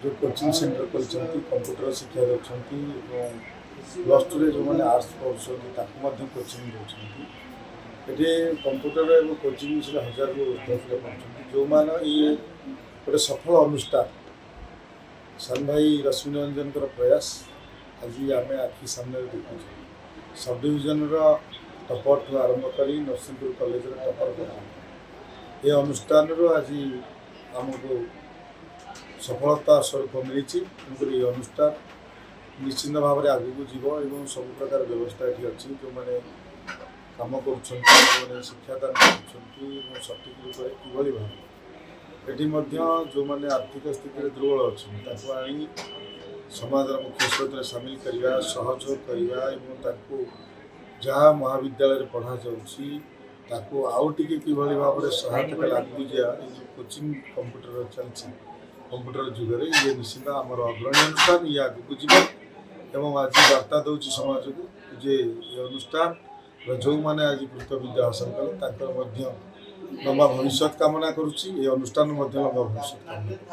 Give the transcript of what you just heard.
जो coaching centre कर computer शिक्षा देते प्लस टू जो मैंने आर्ट्स पढ़ुं कोचिंग देते ये कंप्यूटर और कोचिंग विषय 1000 को ऊर्ध्व पढ़ुं जो मैंने ये गोटे सफल अनुष्ठान सान भाई रश्मि रंजन प्रयास आज आम आखि सामने देखु सब डिविजन टपर ठू आरंभ कर नरसिंहपुर कॉलेज टपर कर ये अनुष्ठान आज आमको सफलता स्वरूप मिली तेणुक ये अनुष्ठान निश्चिंत भाव में आगू जीव और सब प्रकार व्यवस्था ये अच्छी जो मैंने कम कर शिक्षादान कर सठिक रूप से किभली भाव ये जो मैंने आर्थिक स्थिति दुर्बल अच्छी आनी समाज मुख्य स्रोत में सामिल करवा सहयोग करवा जहाँ महाविद्यालय पढ़ा जाऊँ आउ टे किभली भाव में सहायता लागू जा कोचिंग कंप्यूटर चलती कंप्यूटर जुगे ये निश्चित आम अग्रणी अनुष्ठान ये आगे जीवन आज वार्ता दौर समाज को जे ये अनुष्ठान जो मैंने आज कृत विद्या हासिल कले लंबा भविष्य कामना करुँच अनुष्ठान लंबा भविष्य कामना